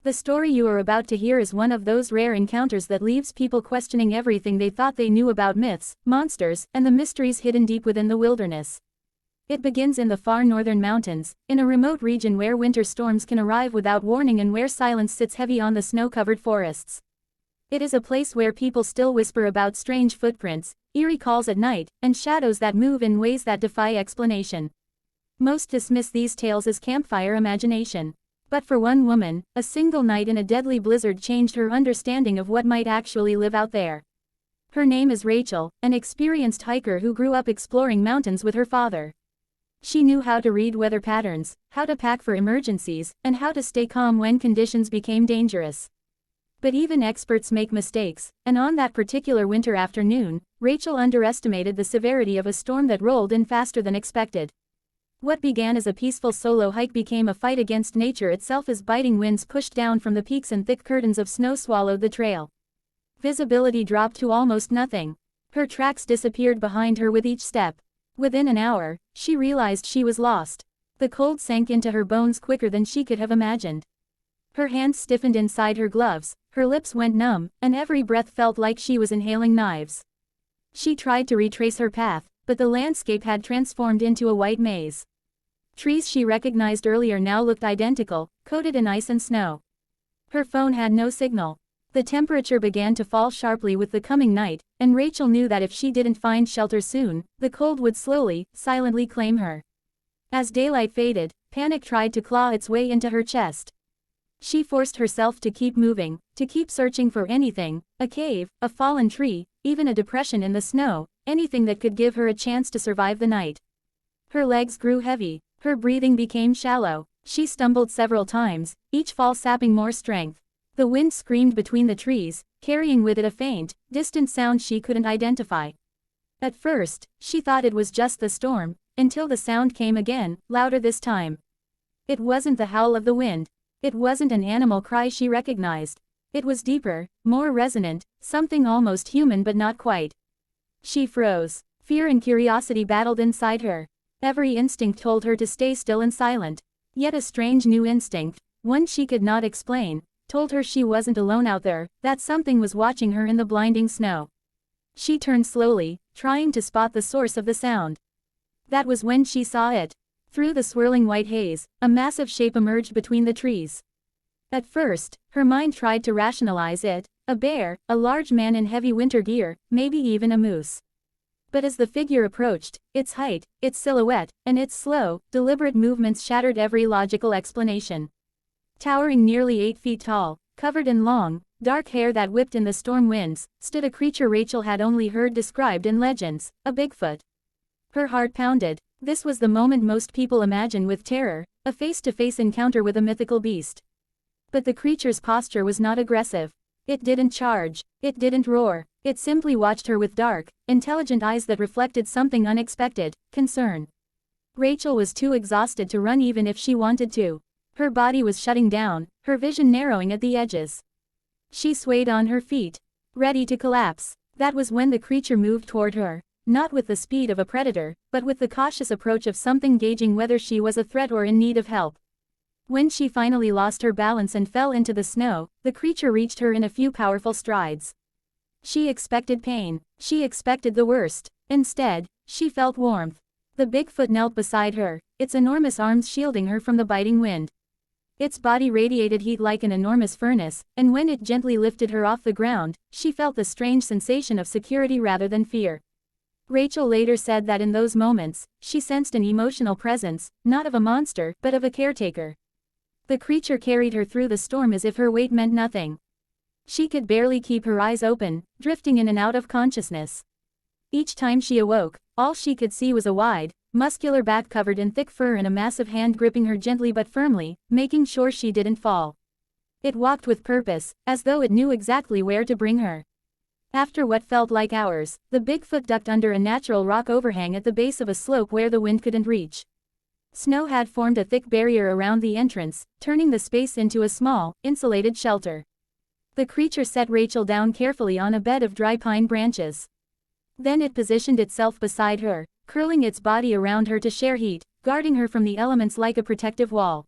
The story you are about to hear is one of those rare encounters that leaves people questioning everything they thought they knew about myths, monsters, and the mysteries hidden deep within the wilderness. It begins in the far northern mountains, in a remote region where winter storms can arrive without warning and where silence sits heavy on the snow-covered forests. It is a place where people still whisper about strange footprints, eerie calls at night, and shadows that move in ways that defy explanation. Most dismiss these tales as campfire imagination. But for one woman, a single night in a deadly blizzard changed her understanding of what might actually live out there. Her name is Rachel, an experienced hiker who grew up exploring mountains with her father. She knew how to read weather patterns, how to pack for emergencies, and how to stay calm when conditions became dangerous. But even experts make mistakes, and on that particular winter afternoon, Rachel underestimated the severity of a storm that rolled in faster than expected. What began as a peaceful solo hike became a fight against nature itself as biting winds pushed down from the peaks and thick curtains of snow swallowed the trail. Visibility dropped to almost nothing. Her tracks disappeared behind her with each step. Within an hour, she realized she was lost. The cold sank into her bones quicker than she could have imagined. Her hands stiffened inside her gloves, her lips went numb, and every breath felt like she was inhaling knives. She tried to retrace her path, but the landscape had transformed into a white maze. Trees she recognized earlier now looked identical, coated in ice and snow. Her phone had no signal. The temperature began to fall sharply with the coming night, and Rachel knew that if she didn't find shelter soon, the cold would slowly, silently claim her. As daylight faded, panic tried to claw its way into her chest. She forced herself to keep moving, to keep searching for anything, a cave, a fallen tree, even a depression in the snow, anything that could give her a chance to survive the night. Her legs grew heavy. Her breathing became shallow. She stumbled several times, each fall sapping more strength. The wind screamed between the trees, carrying with it a faint, distant sound she couldn't identify. At first, she thought it was just the storm, until the sound came again, louder this time. It wasn't the howl of the wind. It wasn't an animal cry she recognized. It was deeper, more resonant, something almost human but not quite. She froze. Fear and curiosity battled inside her. Every instinct told her to stay still and silent. Yet a strange new instinct, one she could not explain, told her she wasn't alone out there, that something was watching her in the blinding snow. She turned slowly, trying to spot the source of the sound. That was when she saw it. Through the swirling white haze, a massive shape emerged between the trees. At first, her mind tried to rationalize it, a bear, a large man in heavy winter gear, maybe even a moose. But as the figure approached, its height, its silhouette, and its slow, deliberate movements shattered every logical explanation. Towering nearly 8 feet tall, covered in long, dark hair that whipped in the storm winds, stood a creature Rachel had only heard described in legends, a Bigfoot. Her heart pounded. This was the moment most people imagine with terror, a face-to-face encounter with a mythical beast. But the creature's posture was not aggressive. It didn't charge. It didn't roar. It simply watched her with dark, intelligent eyes that reflected something unexpected, concern. Rachel was too exhausted to run even if she wanted to. Her body was shutting down, her vision narrowing at the edges. She swayed on her feet, ready to collapse. That was when the creature moved toward her, not with the speed of a predator, but with the cautious approach of something gauging whether she was a threat or in need of help. When she finally lost her balance and fell into the snow, the creature reached her in a few powerful strides. She expected pain. She expected the worst. Instead, she felt warmth. The Bigfoot knelt beside her, its enormous arms shielding her from the biting wind. Its body radiated heat like an enormous furnace, and when it gently lifted her off the ground, she felt the strange sensation of security rather than fear. Rachel later said that in those moments, she sensed an emotional presence, not of a monster, but of a caretaker. The creature carried her through the storm as if her weight meant nothing. She could barely keep her eyes open, drifting in and out of consciousness. Each time she awoke, all she could see was a wide, muscular back covered in thick fur and a massive hand gripping her gently but firmly, making sure she didn't fall. It walked with purpose, as though it knew exactly where to bring her. After what felt like hours, the Bigfoot ducked under a natural rock overhang at the base of a slope where the wind couldn't reach. Snow had formed a thick barrier around the entrance, turning the space into a small, insulated shelter. The creature set Rachel down carefully on a bed of dry pine branches. Then it positioned itself beside her, curling its body around her to share heat, guarding her from the elements like a protective wall.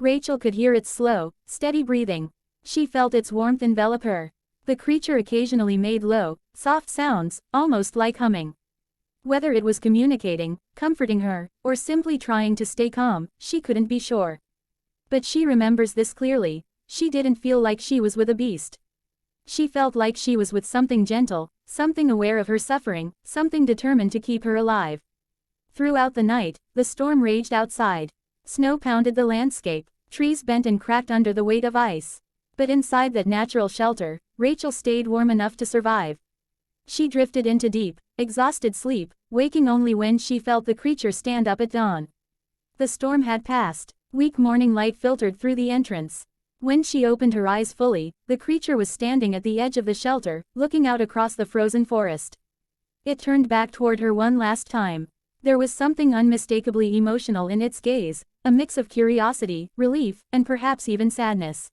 Rachel could hear its slow, steady breathing. She felt its warmth envelop her. The creature occasionally made low, soft sounds, almost like humming. Whether it was communicating, comforting her, or simply trying to stay calm, she couldn't be sure. But she remembers this clearly. She didn't feel like she was with a beast. She felt like she was with something gentle, something aware of her suffering, something determined to keep her alive. Throughout the night, the storm raged outside. Snow pounded the landscape, trees bent and cracked under the weight of ice. But inside that natural shelter, Rachel stayed warm enough to survive. She drifted into deep, exhausted sleep, waking only when she felt the creature stand up at dawn. The storm had passed. Weak morning light filtered through the entrance. When she opened her eyes fully, the creature was standing at the edge of the shelter, looking out across the frozen forest. It turned back toward her one last time. There was something unmistakably emotional in its gaze, a mix of curiosity, relief, and perhaps even sadness.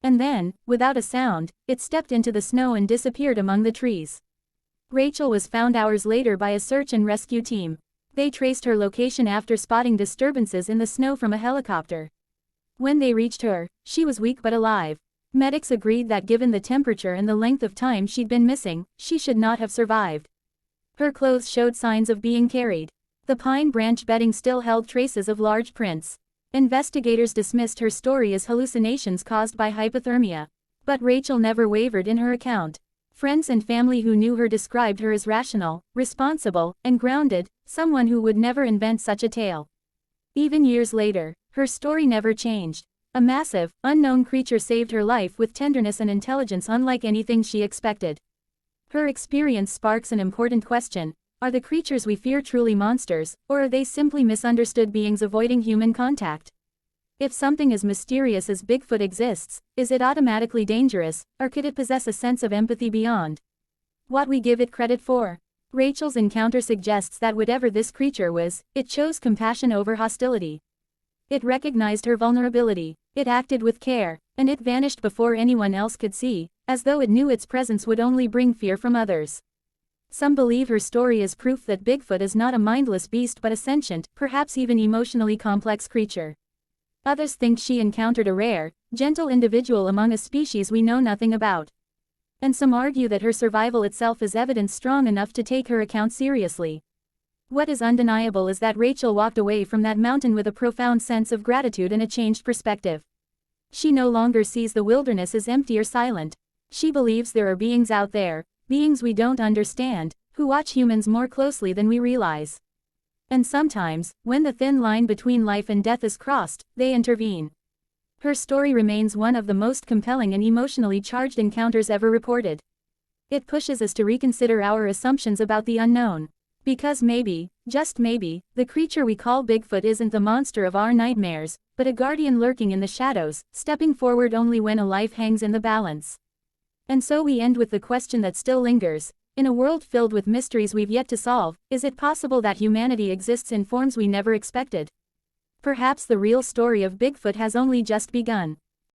And then, without a sound, it stepped into the snow and disappeared among the trees. Rachel was found hours later by a search and rescue team. They traced her location after spotting disturbances in the snow from a helicopter. When they reached her, she was weak but alive. Medics agreed that given the temperature and the length of time she'd been missing, she should not have survived. Her clothes showed signs of being carried. The pine branch bedding still held traces of large prints. Investigators dismissed her story as hallucinations caused by hypothermia. But Rachel never wavered in her account. Friends and family who knew her described her as rational, responsible, and grounded, someone who would never invent such a tale. Even years later, her story never changed. A massive, unknown creature saved her life with tenderness and intelligence unlike anything she expected. Her experience sparks an important question: are the creatures we fear truly monsters, or are they simply misunderstood beings avoiding human contact? If something as mysterious as Bigfoot exists, is it automatically dangerous, or could it possess a sense of empathy beyond what we give it credit for? Rachel's encounter suggests that whatever this creature was, it chose compassion over hostility. It recognized her vulnerability, it acted with care, and it vanished before anyone else could see, as though it knew its presence would only bring fear from others. Some believe her story is proof that Bigfoot is not a mindless beast but a sentient, perhaps even emotionally complex creature. Others think she encountered a rare, gentle individual among a species we know nothing about. And some argue that her survival itself is evidence strong enough to take her account seriously. What is undeniable is that Rachel walked away from that mountain with a profound sense of gratitude and a changed perspective. She no longer sees the wilderness as empty or silent. She believes there are beings out there, beings we don't understand, who watch humans more closely than we realize. And sometimes, when the thin line between life and death is crossed, they intervene. Her story remains one of the most compelling and emotionally charged encounters ever reported. It pushes us to reconsider our assumptions about the unknown. Because maybe, just maybe, the creature we call Bigfoot isn't the monster of our nightmares, but a guardian lurking in the shadows, stepping forward only when a life hangs in the balance. And so we end with the question that still lingers. In a world filled with mysteries we've yet to solve, is it possible that humanity exists in forms we never expected? Perhaps the real story of Bigfoot has only just begun.